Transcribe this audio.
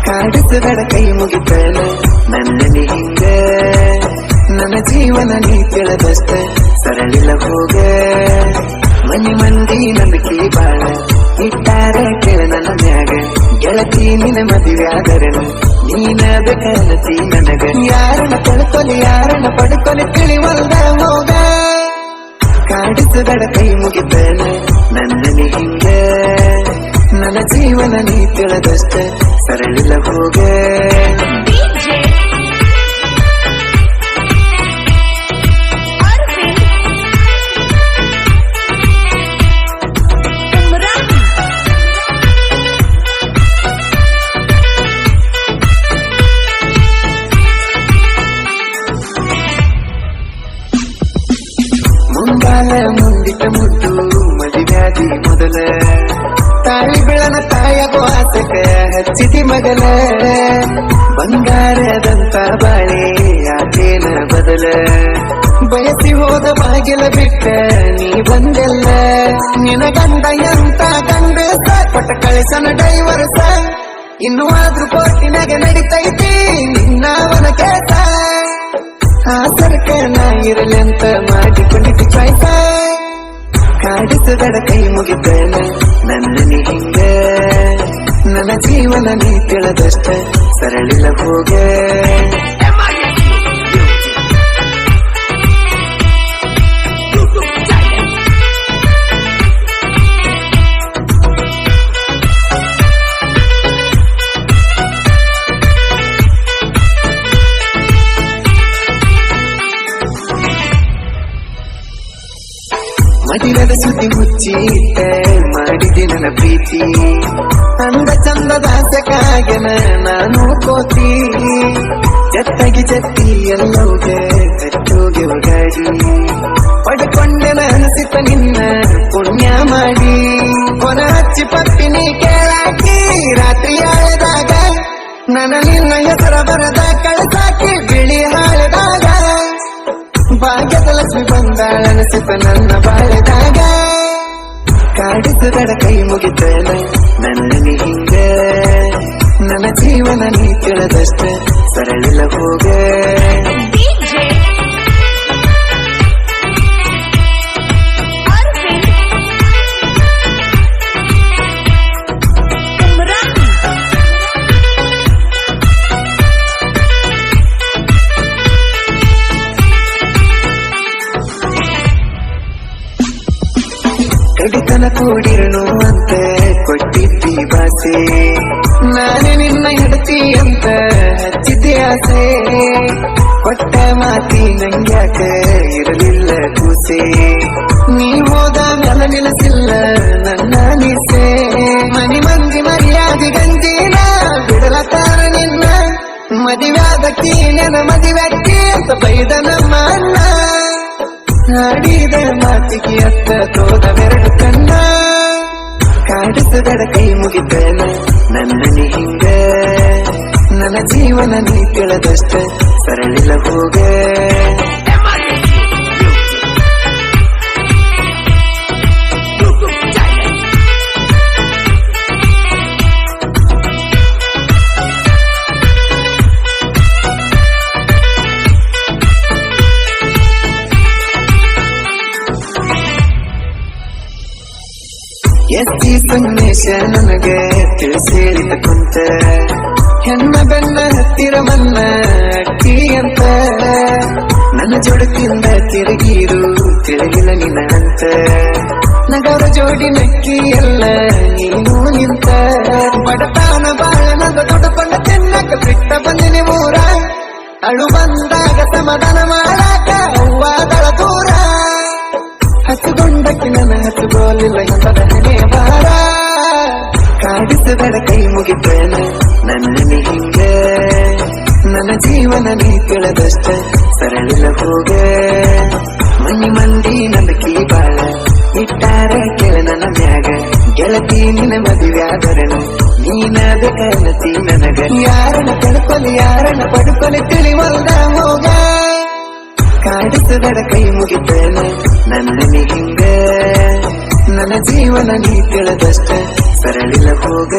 ಕಾಡಿಸಬೇಡ ಕೈ ಮುಗಿತೇನೆ ನನ್ನ ಹಿಂಗ ನನ್ನ ಜೀವನ ನೀ ತಿಳಿದಷ್ಟ ಸರಳಿಲ್ಲ ಹೋಗ ಮನಿ ಮಂದಿ ನಂಬಿಕೆ ಬಾಳ ಇಟ್ಟಾರೆ ಕೇಳ ನನ್ನ ಮ್ಯಾಗ ಗೆಳತಿ ನಿನ್ನ ಮದುವೆ ಆದರನು ನೀನ ಬೇಕನತಿ ನನಗ ಯಾರನ್ನ ಕಳ್ಕೊಲಿ ಯಾರನ್ನ ಪಡ್ಕೊಲಿ ತಿಳಿವಲ್ದ ಹೋಗ ಕಾಡಿಸಬೇಡ ಕೈ ಮುಗಿತೇನೆ ನನ್ನ ಹಿಂಗ ನನ್ನ ಜೀವನ ನೀ ತಿಳಿದಷ್ಟ ಸರಳಿಲ್ಲ ಹೋಗ ಮುಂಗಾಲ ಮುಂದಿಟ್ಟ ಮುದ್ದು ಮದುವ್ಯಾದಿ ಮೊದಲ ತಾಳಿ ಬೆಳನ ತಾಯಗೋ ಆಸಕ ಹಚ್ಚಿತಿ ಮಗಲ ಬಂಗಾರದಂತ ಬಾಳೆ ಆತೇನ ಬದಲ ಬಯಸಿ ಹೋದ ಬಾಗಿಲ ಬಿಟ್ಟ ನೀ ಬಂದೆಲ್ಲ ನಿನ ಗಂಡ ಎಂತ ಗಂಡ ಕೊಟ್ಟ ಕಳಿಸನ ಡೈವರ್ಸ ಇನ್ನು ಆದ್ರೂ ಕೋರ್ಟಿನಾಗ ನಡಿತೈತಿ ನಿನ್ನವನ ಕೇಸ ಆ ಸರ್ಕ ನಾ ಇರಲಿ ಅಂತ ಮಾಡಿಕೊಂಡಿದ್ದು ಚಾಯ್ಸ ಕಾಡಿಸಬೇಡ ಕೈ ಮುಗಿತೇನೆ ನನ್ನ ಹಿಂಗ ನನ್ನ ಜೀವನ ನೀ ತಿಳಿದಷ್ಟ ಸರಳಿಲ್ಲ ಹೋಗ ಮದಿಲದ ಸುದ್ದಿ ಮುಚ್ಚಿಟ್ಟ ಮಾಡಿದೆ ನನ್ನ ಪ್ರೀತಿ ಅಂದ ಚಂದದ ಆಸೆಗಾಗನ ನಾನು ಕೋತಿ ಜತ್ತಾಗಿ ಜತ್ತಿ ಎಲ್ಲೋಗ ಕಟ್ಟೋಗೆ ಗಾಡಿ ಪಡ್ಕೊಂಡೆನ ಅನಿಸಿತ ನಿನ್ನ ಪುಣ್ಯ ಮಾಡಿ ಕೊನ ಹಚ್ಚಿ ಪಪ್ಪಿನಿ ಕೇಳಾಕಿ ರಾತ್ರಿ ಆಳದಾಗ ನನ್ನ ನಿನ್ನ ಹೆಸರ ಬರದ ಕಳಸಾಕಿ ಬಿಳಿ ಹಾಳದಾಗ ಭಾಗ್ಯದ ಲಕ್ಷ್ಮಿ ಬಂದಾಳ ಅನಿಸಿತ ನನ್ನ ಬಾಳದಾಗ ಕಾಡಿಸಬೇಡ ಕೈ ಮುಗಿತೇನೆ ನನ್ನ ಹಿಂಗ ನನ್ನ ಜೀವನ ನೀ ತಿಳಿದಷ್ಟ ಸರಳಿಲ್ಲ ಹೋಗ ಕಡಿತನ ಕೂಡಿರನು ಅಂತ ಕೊಟ್ಟಿದ್ದಿ ಬಾಸೆ ನಾನೇ ನಿನ್ನ ಹೆಂಡತಿ ಅಂತ ಹಚ್ಚಿದ್ದೆ ಆಸೆ ಕೊಟ್ಟ ಮಾತಿ ನಂಗ್ಯಾಕ ಇರಲಿಲ್ಲ ಕೂಸೆ ನೀ ಹೋದ ಮೆಲ ನಿಲ್ಲಿಸಿಲ್ಲ ನನ್ನ ನಿಸೆ ಮನಿ ಮಂದಿ ಮರ್ಯಾದೆ ಗಂಜಿನ ಬಿಡಲತಾರ ನಿನ್ನ ಮದುವ್ಯಾದಕ್ಕಿ ನೆನ ಮದುವ್ಯಾಕಿ ಅಂತ ಬೈದ ನಮ್ಮ ಅಣ್ಣ ಆಡಿದ ಮಾತಿಗೆ ಅತ್ತ ತೋದ ಬೆರಡು ಕಣ್ಣ ಕಾಡಿಸಬೇಡ ಕೈ ಮುಗಿತೇನೆ ನನ್ನ ಹಿಂಗ ನನ್ನ ಜೀವನ ನೀ ತಿಳಿದಷ್ಟ ಸರಳಿಲ್ಲ ಹೋಗ ಎಸ್ತಿ ಸಂದೇಶ ನನಗೆ ತಿಳಿಸೇಳಿದ ಕುಂತ ಹೆಣ್ಣ ಬೆನ್ನ ಹತ್ತಿರ ಮನ್ನ ಅಟ್ಟಿ ಅಂತ ನನ್ನ ಜೋಡತಿಯಿಂದ ತಿರುಗಿರು ತಿಳಿಗಿಲ್ಲ ನಿನ್ನ ಅಂತ ನಗರ ಜೋಡಿ ನಕ್ಕಿ ಎಲ್ಲ ನೀನು ನಿಂತ ಬಡತಾನ ಬಾಳನದ ದುಡ್ಕೊಂಡ ತಿನ್ನಕ ಬಿಟ್ಟ ಬಂದಿನಿ ಊರ ಅಳು ಬಂದಾಗ ಸಮಾಧಾನ ಮಾಡಾಕ ಹೂವಾದಳ ದೂರ ಹಚ್ಚುಗೊಂಡಕ್ಕೆ ನನ್ನ ಹಚ್ಚುಗೋಲಿಲ್ಲ ಎಂಬದ ಹಣೆ ಬಾರ ಕಾಡಿಸಬೇಡ ಕೈ ಮುಗಿತೇನೆ ನನ್ನ ಹಿಂಗ ನನ್ನ ಜೀವನ ನೀ ತಿಳಿದಷ್ಟ ಸರಳಿಲ್ಲ ಹೋಗ ಮನಿ ಮಂದಿ ನಂಬಿಕೆ ಬಾಳ ಇಟ್ಟಾರೆ ಕೇಳ ನನ್ನ ಮ್ಯಾಗ ಗೆಳತಿ ನಿನ್ನ ಮದುವೆ ಆದರನು ನೀನ ಬೇಕನತಿ ನನಗ ಯಾರನ್ನ ಕಳ್ಕೊಲಿ ಯಾರನ್ನ ಪಡ್ಕೊಲಿ ತಿಳಿವಲ್ದ ಹೋಗ ಕಾಡಿಸಬೇಡ ಕೈ ಮುಗಿತೇನೆ ನನ್ನ ಹಿಂಗ ನನ್ನ ಜೀವನ ನೀ ತಿಳಿದಷ್ಟ ಸರಳಿಲ್ಲ ಹೋಗ